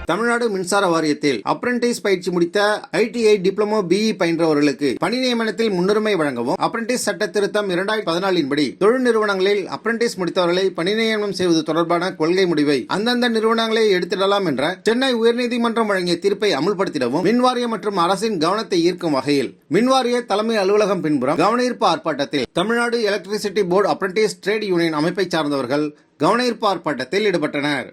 தமிழ்நாடு மின்சார வாரியத்தில் அப்ரண்டிஸ் பயிற்சி முடித்த ITI டிப்ளமோ BE பயின்றவர்களுக்கு பணி நியமனத்தில் முன்னுரிமை வழங்கவும் அப்ரண்டிஸ் சட்ட திருத்தம் 2014 படி தொழில் நிறுவனங்களில் அப்ரண்டிஸ் முடித்தவர்களை பணி நியமனம் செய்வது தொடர்பான கொள்கை முடிவை அந்தந்த நிறுவனங்களை எடுத்திடலாம் என்ற சென்னை உயர்நீதிமன்றம் வழங்கிய தீர்ப்பை அமுல்படுத்திடவும் மின்வாரியம் மற்றும் அரசின் கவனத்தை ஈர்க்கும் வகையில் மின்வாரிய தலைமை அலுவலகம் பின்புறம் கவனஈர்ப்பு ஆர்ப்பாட்டத்தில் Tamil Nadu electricity board apprentice trade union அமைப்பை சார்ந்தவர்கள் கவனஈர்ப்பு ஆர்ப்பாட்டத்தில் ஈடுபட்டனர்.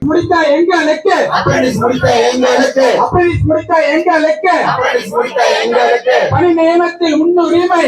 பணி நியமனத்தில் முன்னுரிமை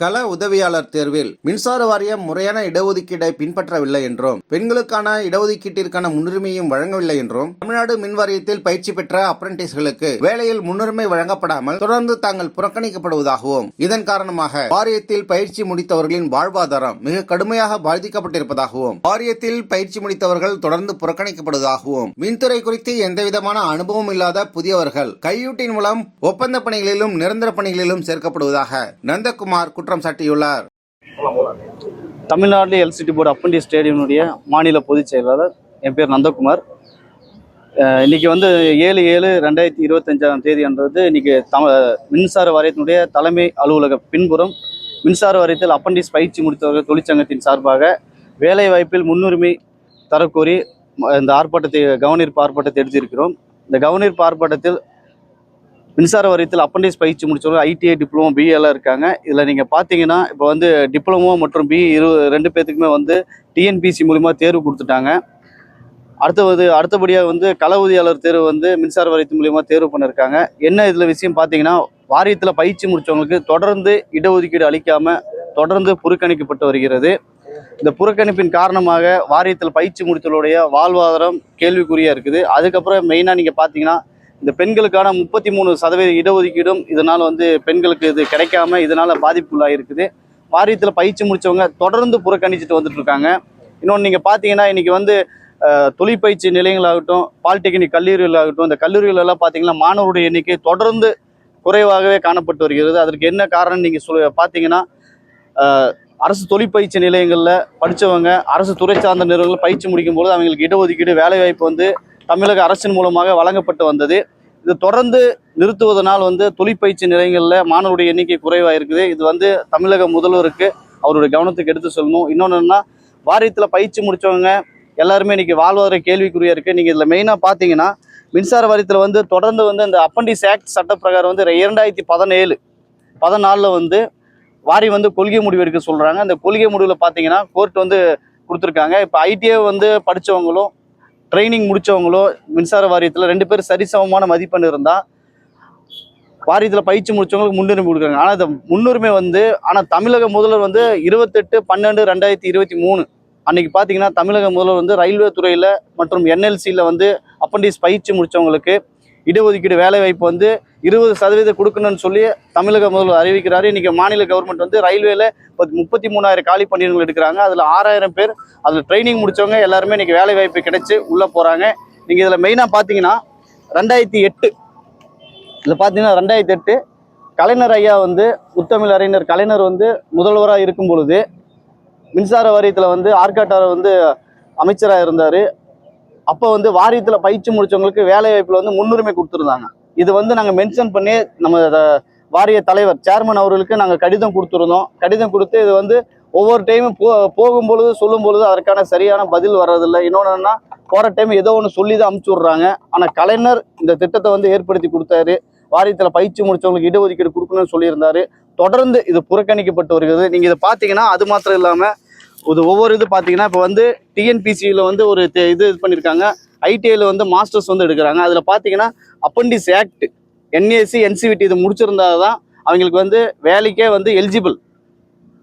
கள உதவியாளர் தேர்வில் மின்சார வாரியம் முறையான இடஒதுக்கீட்டை பின்பற்றவில்லை என்றும் பெண்களுக்கான இடஒதுக்கீட்டிற்கான முன்னுரிமையும் வழங்கவில்லை என்றும் தமிழ்நாடு மின் வாரியத்தில் பயிற்சி பெற்ற அப்ரண்டிஸ்களுக்கு வேலையில் முன்னுரிமை வழங்கப்படாமல் தொடர்ந்து தாங்கள் புறக்கணிக்கப்படுவதாகவும் இதன் காரணமாக வாரியத்தில் பயிற்சி முடித்தவர்களின் வாழ்வாதாரம் மிக கடுமையாக பாதிக்கப்பட்டிருப்பதாகவும் வாரியத்தில் பயிற்சி முடித்தவர்கள் தொடர்ந்து புறக்கணிக்கப்படுவதாகவும் மின்துறை குறித்து எந்தவிதமான அனுபவம் இல்லாத புதியவர்கள் கையூட்டின் மூலம் ஒப்பந்த பணிகளிலும் நிரந்தர பணிகளிலும் சேர்க்கப்படுவதாக நந்தகுமார் குற்றம் சாட்டியுள்ளார். Tamil Nadu electricity board apprentice trade யூனியனுடைய மாநில பொதுச் செயலாளர். என் பேர் நந்தகுமார். இன்றைக்கி 7/7/2025 அன்றது இன்றைக்கி மின்சார வாரியத்தினுடைய தலைமை அலுவலக பின்புறம் மின்சார வாரியத்தில் அப்ரண்டிஸ் பயிற்சி முடித்தவர்கள் தொழிற்சங்கத்தின் சார்பாக வேலை வாய்ப்பில் முன்னுரிமை தரக்கோரி இந்த கவனஈர்ப்பு ஆர்ப்பாட்டத்தை எடுத்திருக்கிறோம். இந்த கவனஈர்ப்பு ஆர்ப்பாட்டத்தில் மின்சார வாரியத்தில் அப்ரண்டிஸ் பயிற்சி முடித்தவங்க ITI டிப்ளமோ BE எல்லாம் இருக்காங்க. இதில் நீங்கள் பார்த்தீங்கன்னா இப்போ டிப்ளமோ மற்றும் BE ரெண்டு பேர்த்துக்குமே TNPC மூலிமா தேர்வு கொடுத்துட்டாங்க. அடுத்தபடியாக கள உதவியாளர் தேர்வு மின்சார வாரியத்து மூலிமா தேர்வு பண்ணியிருக்காங்க. என்ன இதில் விஷயம் பார்த்தீங்கன்னா, வாரியத்தில் பயிற்சி முடித்தவங்களுக்கு தொடர்ந்து இடஒதுக்கீடு அளிக்காமல் தொடர்ந்து புறக்கணிக்கப்பட்டு வருகிறது. இந்த புறக்கணிப்பின் காரணமாக வாரியத்தில் பயிற்சி முடித்தவர்களுடைய வாழ்வாதாரம் கேள்விக்குறியாக இருக்குது. அதுக்கப்புறம் மெயினாக நீங்கள் பார்த்தீங்கன்னா, இந்த பெண்களுக்கான 33% இடஒதுக்கீடும் இதனால் பெண்களுக்கு இது கிடைக்காம இதனால் பாதிப்புள்ளாக இருக்குது. வாரியத்தில் பயிற்சி முடித்தவங்க தொடர்ந்து புறக்கணிச்சுட்டு வந்துட்டு இருக்காங்க. இன்னொன்று நீங்கள் பார்த்தீங்கன்னா, இன்றைக்கி தொழிற்பயிற்சி நிலையங்களாகட்டும், பாலிடெக்னிக் கல்லூரிகளாகட்டும், இந்த கல்லூரிகளெல்லாம் பார்த்தீங்கன்னா மாணவருடைய எண்ணிக்கை தொடர்ந்து குறைவாகவே காணப்பட்டு வருகிறது. அதற்கு என்ன காரணம் நீங்கள் பார்த்தீங்கன்னா, அரசு தொழிற்பயிற்சி நிலையங்களில் படித்தவங்க அரசு துறை சார்ந்த நிறுவனங்கள் பயிற்சி முடிக்கும்போது அவங்களுக்கு இடஒதுக்கீடு வேலைவாய்ப்பு தமிழக அரசின் மூலமாக வழங்கப்பட்டு வந்தது. இது தொடர்ந்து நிறுத்துவதனால் தொழிற்பயிற்சி நிலையங்களில் மாணவருடைய எண்ணிக்கை குறைவாக இருக்குது. இது தமிழக முதல்வருக்கு அவருடைய கவனத்துக்கு எடுத்து சொல்லணும். இன்னொன்றுன்னா, வாரியத்தில் பயிற்சி முடித்தவங்க எல்லாருமே இன்றைக்கி வாழ்வாதார கேள்விக்குறியாக இருக்குது. நீங்கள் இதில் மெயினாக பார்த்தீங்கன்னா, மின்சார வாரியத்தில் தொடர்ந்து இந்த அப்பண்டிஸ் ஆக்ட் சட்டப்பிரகாரம் 2017-14 வாரியம் கொள்கை முடிவு எடுக்க சொல்கிறாங்க. அந்த கொள்கை முடிவில் பார்த்தீங்கன்னா கோர்ட் கொடுத்துருக்காங்க. இப்போ ITI படித்தவங்களும் ட்ரைனிங் முடித்தவங்களும் மின்சார வாரியத்தில் 2 பேர் சரிசமமான மதிப்பெண் இருந்தால் வாரியத்தில் பயிற்சி முடித்தவங்களுக்கு முன்னுரிமை கொடுக்குறாங்க. ஆனால் இந்த முன்னுரிமை ஆனால் தமிழக முதல்வர் 28/12/2023 அன்றைக்கி பார்த்தீங்கன்னா தமிழக முதல்வர் ரயில்வே துறையில் மற்றும் NLCயில் அப்ரண்டிஸ் பயிற்சி முடித்தவங்களுக்கு இடஒதுக்கீடு வேலைவாய்ப்பு 20% கொடுக்கணும்னு சொல்லி தமிழக முதல்வர் அறிவிக்கிறாரு. இன்றைக்கி மாநில கவர்மெண்ட் ரயில்வேல 33,000 காலி பணியிடங்கள் எடுக்கிறாங்க. அதில் 6,000 பேர் அதில் ட்ரைனிங் முடித்தவங்க எல்லாருமே இன்றைக்கி வேலைவாய்ப்பு கிடைச்சி உள்ளே போகிறாங்க. நீங்கள் இதில் மெயினாக பார்த்தீங்கன்னா 2008 இதில் பார்த்தீங்கன்னா 2008 கலைஞர் ஐயா முத்தமிழ் அறிஞர் கலைஞர் முதல்வராக இருக்கும் பொழுது மின்சார வாரியத்தில் ஆற்காட்டார் அமைச்சராக இருந்தார். அப்போ வாரியத்தில் பயிற்சி முடித்தவங்களுக்கு வேலைவாய்ப்பில் முன்னுரிமை கொடுத்துருந்தாங்க. இது நாங்கள் மென்ஷன் பண்ணி நம்ம வாரிய தலைவர் சேர்மன் அவர்களுக்கு நாங்கள் கடிதம் கொடுத்துருந்தோம். கடிதம் கொடுத்து இது ஒவ்வொரு டைமும் போகும்பொழுது சொல்லும் பொழுது அதற்கான சரியான பதில் வர்றதில்லை. இன்னொன்றுன்னா, போகிற டைம் ஏதோ ஒன்று சொல்லி தான் அமுச்சு விட்றாங்க. ஆனால் கலைஞர் இந்த திட்டத்தை ஏற்படுத்தி கொடுத்தாரு. வாரியத்தில் பயிற்சி முடித்தவங்களுக்கு இடஒதுக்கீடு கொடுக்கணும்னு சொல்லியிருந்தாரு. தொடர்ந்து இது புறக்கணிக்கப்பட்டு வருகிறது. நீங்கள் இதை பார்த்தீங்கன்னா, அது மாத்திரம் இல்லாமல் ஒவ்வொரு இது பார்த்தீங்கன்னா, இப்போ TNPCயில் ஒரு இது பண்ணியிருக்காங்க. ITIயில் மாஸ்டர்ஸ் எடுக்கிறாங்க. அதில் பார்த்தீங்கன்னா அப்பண்டிஸ் ஆக்ட் NAC NCVT இது முடிச்சிருந்தா தான் அவங்களுக்கு வேலைக்கே எலிஜிபிள்.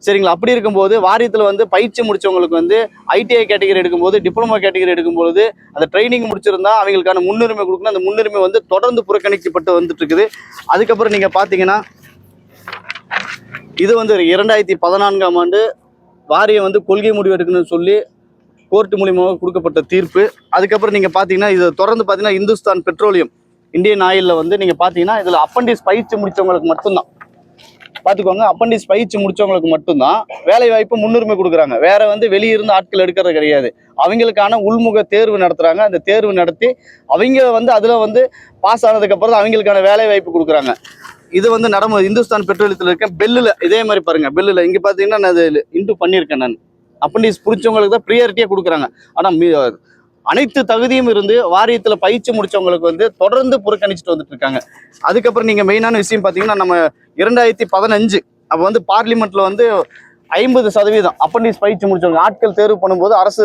சரிங்களா? அப்படி இருக்கும்போது வாரியத்தில் பயிற்சி முடித்தவங்களுக்கு ITI கேட்டகரி எடுக்கும்போது, டிப்ளமோ கேட்டகரி எடுக்கும்போது அந்த ட்ரைனிங் முடிச்சிருந்தா அவங்களுக்கான முன்னுரிமை கொடுக்கணும். அந்த முன்னுரிமை தொடர்ந்து புறக்கணிக்கப்பட்டு வந்துட்டு இருக்குது. அதுக்கப்புறம் நீங்கள் பார்த்தீங்கன்னா, இது 2014ஆம் ஆண்டு வாரியம் கொள்கை முடிவு எடுக்கணும்னு சொல்லி கோர்ட் மூலியமாக கொடுக்கப்பட்ட தீர்ப்பு. அதுக்கப்புறம் நீங்கள் பார்த்தீங்கன்னா, இது தொடர்ந்து பார்த்தீங்கன்னா இந்துஸ்தான் பெட்ரோலியம் இந்தியன் ஆயிலில் வந்து நீங்கள் பார்த்தீங்கன்னா இதில் அப்பண்டிஸ் பயிற்சி முடித்தவங்களுக்கு மட்டும்தான் பார்த்துக்கோங்க. அப்பண்டிஸ் பயிற்சி முடிச்சவங்களுக்கு மட்டும்தான் வேலை வாய்ப்பு முன்னுரிமை கொடுக்குறாங்க. வேற வந்து வெளியிருந்து ஆட்கள் எடுக்கிறது கிடையாது. அவங்களுக்கான உள்முக தேர்வு நடத்துறாங்க. அந்த தேர்வு நடத்தி அவங்க வந்து அதில் வந்து பாஸ் ஆனதுக்கு அப்புறம் தான் அவங்களுக்கான வேலை வாய்ப்பு கொடுக்குறாங்க. இது வந்து நடைமுறை இந்துஸ்தான் பெட்ரோலியத்தில் இருக்க பெல்லில் இதே மாதிரி பாருங்க. பெல்லில் இங்கே பார்த்தீங்கன்னா நான் அது இன்டு பண்ணியிருக்கேன். நான் அப்பண்டிஸ் பிடிச்சவங்களுக்கு தான் ப்ரியாரிட்டியாக கொடுக்குறாங்க. ஆனால் அனைத்து தகுதியும் இருந்து வாரியத்தில் பயிற்சி முடிச்சவங்களுக்கு வந்து தொடர்ந்து புறக்கணிச்சுட்டு வந்துட்டு இருக்காங்க. அதுக்கப்புறம் நீங்கள் மெயினான விஷயம் பார்த்தீங்கன்னா நம்ம 2015 அப்போ வந்து பார்லிமெண்ட்ல வந்து 50% அப்பண்டிஸ் பயிற்சி முடிச்சவங்க ஆட்கள் தேர்வு பண்ணும்போது அரசு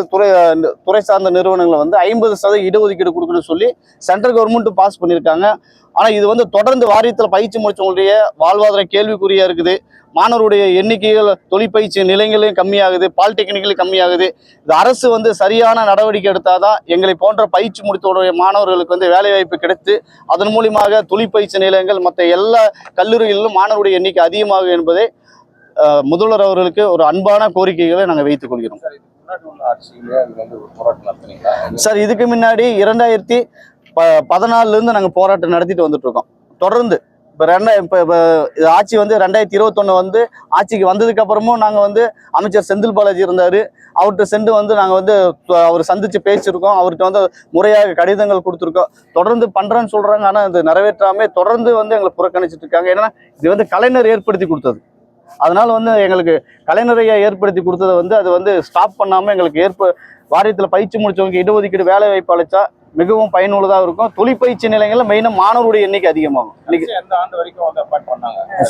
துறை சார்ந்த நிறுவனங்களை வந்து 50% இடஒதுக்கீடு கொடுக்கணும்னு சொல்லி சென்ட்ரல் கவர்மெண்ட் பாஸ் பண்ணியிருக்காங்க. ஆனால் இது வந்து தொடர்ந்து வாரியத்தில் பயிற்சி முடிச்சவங்களுடைய வாழ்வாதார கேள்விக்குறியா இருக்குது. மாணவருடைய எண்ணிக்கைகள் தொழிற்பயிற்சி நிலையங்களையும் கம்மியாகுது, பாலிடெக்னிக்கலையும் கம்மியாகுது. இது அரசு வந்து சரியான நடவடிக்கை எடுத்தாதான் எங்களை போன்ற பயிற்சி முடித்தவருடைய மாணவர்களுக்கு வந்து வேலைவாய்ப்பு கிடைத்து அதன் மூலியமாக தொழிற்பயிற்சி நிலையங்கள் மற்ற எல்லா கல்லூரிகளிலும் மாணவருடைய எண்ணிக்கை அதிகமாகும் என்பதை முதல்வர் அவர்களுக்கு ஒரு அன்பான கோரிக்கைகளை நாங்கள் வைத்துக் கொள்கிறோம். சார் இதுக்கு முன்னாடி 2014 நாங்கள் போராட்டம் நடத்திட்டு வந்துட்டு இருக்கோம் தொடர்ந்து. இப்போ ஆட்சி வந்து 2021 வந்து ஆட்சிக்கு வந்ததுக்கு அப்புறமும் நாங்கள் வந்து அமைச்சர் செந்தில் பாலாஜி இருந்தார். அவர்கிட்ட சென்று வந்து நாங்கள் வந்து அவர் சந்திச்சு பேசியிருக்கோம். அவர்கிட்ட வந்து முறையாக கடிதங்கள் கொடுத்துருக்கோம். தொடர்ந்து பண்ணுறேன்னு சொல்கிறாங்க. ஆனால் இது நிறைவேற்றாமல் தொடர்ந்து வந்து எங்களை புறக்கணிச்சிட்டு இருக்காங்க. ஏன்னா இது வந்து கலைஞர் ஏற்படுத்தி கொடுத்தது. அதனால வந்து எங்களுக்கு கலைஞரையை ஏற்படுத்தி கொடுத்ததை வந்து அது வந்து ஸ்டாப் பண்ணாமல் எங்களுக்கு வாரியத்தில் பயிற்சி முடிச்சவங்க இடஒதுக்கீடு வேலை வாய்ப்பு அளிச்சா மிகவும் பயனுள்ளதாக இருக்கும். தொழிற்பயிற்சி நிலையங்களில் மெயினாக மாணவருடைய எண்ணிக்கை அதிகமாகும்.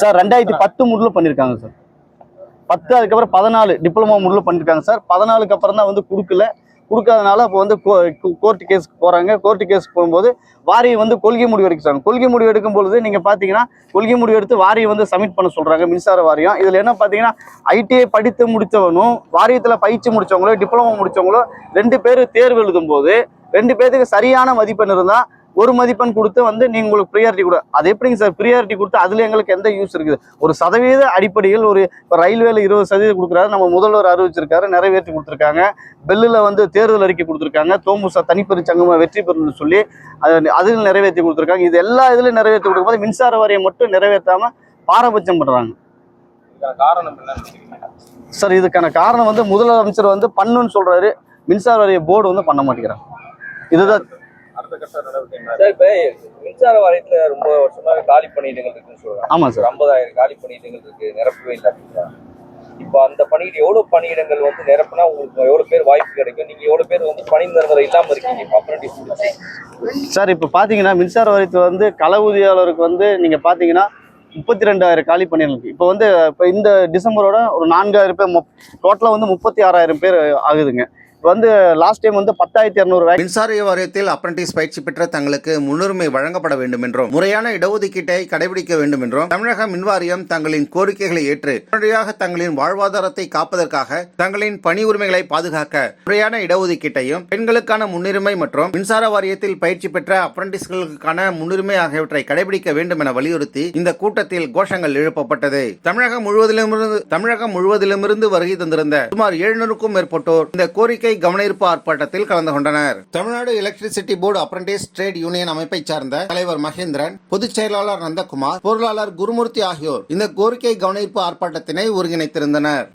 சார் 2010 முறையில் பண்ணியிருக்காங்க சார். 10 அதுக்கப்புறம் 14 டிப்ளமோ முறையில் பண்ணியிருக்காங்க சார். 14க்கு அப்புறம் தான் வந்து கொடுக்காதனால இப்போ வந்து கோர்ட்டு கேஸுக்கு போகிறாங்க. கோர்ட்டு கேஸுக்கு போகும்போது வாரியம் வந்து கொள்கை முடிவு எடுக்கிறாங்க. கொள்கை முடிவு எடுக்கும் பொழுது நீங்கள் பார்த்தீங்கன்னா கொள்கை முடிவு எடுத்து வாரியம் வந்து சப்மிட் பண்ண சொல்கிறாங்க மின்சார வாரியம். இதில் என்ன பார்த்தீங்கன்னா ஐடிஐ படித்து முடித்தவனும் வாரியத்தில் பயிற்சி முடித்தவங்களோ டிப்ளமோ முடித்தவங்களோ 2 பேர் தேர்வு எழுதும் போது 2 பேருக்கு சரியான மதிப்பெண் இருந்தால் 1 மதிப்பெண் கொடுத்து வந்து நீங்கள் உங்களுக்கு ப்ரியாரிட்டி கொடு. அது எப்படிங்க சார் ப்ரியாரிட்டி கொடுத்து அதில் எங்களுக்கு எந்த யூஸ் இருக்குது? ஒரு சதவீத அடிப்படையில் இப்போ ரயில்வேல 20% கொடுக்குறாரு. நம்ம முதல்வர் அறிவிச்சிருக்காரு, நிறைவேற்றி கொடுத்துருக்காங்க. பெல்லில் வந்து தேர்தல் அறிக்கை கொடுத்துருக்காங்க. தோமுசா தனிப்பெரு சங்கமாக வெற்றி பெறணும்னு சொல்லி அதில் நிறைவேற்றி கொடுத்துருக்காங்க. இது எல்லா இதிலும் நிறைவேற்றி கொடுக்கும்போது மின்சார வாரியம் மட்டும் நிறைவேற்றாமல் பாரபட்சம் பண்ணுறாங்க. சார் இதுக்கான காரணம் வந்து முதலமைச்சர் வந்து பண்ணுன்னு சொல்கிறாரு. மின்சார வாரிய போர்டு வந்து பண்ண மாட்டேங்கிறாங்க. இதுதான் மின்சார வாரியத்துல ரொம்ப வருஷமாக காலி பணியிடங்கள் இருக்குன்னு சொல்றாங்க. ஆமா சார், 50,000 காலி பணியிடங்கள் இருக்கு, நிரப்பவே இல்லை அப்படின்னா. இப்போ அந்த பணியிட எவ்வளவு பணியிடங்கள் வந்து நிரப்புனா உங்களுக்கு எவ்வளவு பேர் வாய்ப்பு கிடைக்கும்? நீங்க எவ்வளவு பேர் வந்து பணி நிரந்தரம் இல்லாம இருக்கீங்க இப்போ அப்ரண்டிஸ்? சார் இப்போ பார்த்தீங்கன்னா மின்சார வாரியத்தில் வந்து கள ஊதியாளருக்கு வந்து நீங்கள் பார்த்தீங்கன்னா 32,000 காலி பணியிடங்கள். இப்போ இந்த டிசம்பரோட ஒரு 4,000 பேர் டோட்டலாக வந்து 36,000 பேர் ஆகுதுங்க. வந்து லாஸ்ட் டைம் வந்து 10,200 மின்சார வாரியத்தில் அப்ரண்டிஸ் பயிற்சி பெற்ற தங்களுக்கு முன்னுரிமை வழங்கப்பட வேண்டும் என்றும் முறையான இடஒதுக்கீட்டை கடைபிடிக்க வேண்டும் என்றும் தமிழக மின்வாரியம் தங்களின் கோரிக்கைகளை ஏற்று உடனடியாக தங்களின் வாழ்வாதாரத்தை காப்பதற்காக தங்களின் பணி உரிமைகளை பாதுகாக்க முறையான இடஒதுக்கீட்டையும் பெண்களுக்கான முன்னுரிமை மற்றும் மின்சார வாரியத்தில் பயிற்சி பெற்ற அப்ரண்டிஸ்களுக்கான முன்னுரிமை ஆகியவற்றை கடைபிடிக்க வேண்டும் என வலியுறுத்தி இந்த கூட்டத்தில் கோஷங்கள் எழுப்பப்பட்டது. தமிழகம் முழுவதிலுமிருந்து வருகை தந்திருந்த சுமார் 700க்கும் மேற்பட்டோர் இந்த கோரிக்கை கவனஈர்ப்பு ஆர்ப்பாட்டத்தில் கலந்து கொண்டனர். Tamil Nadu electricity board apprentice trade union அமைப்பை சார்ந்த தலைவர் மகேந்திரன், பொதுச் செயலாளர் நந்தகுமார், பொருளாளர் குருமூர்த்தி ஆகியோர் இந்த கோரிக்கை கவனஈர்ப்பு ஆர்ப்பாட்டத்தினை ஒருங்கிணைத்திருந்தனர்.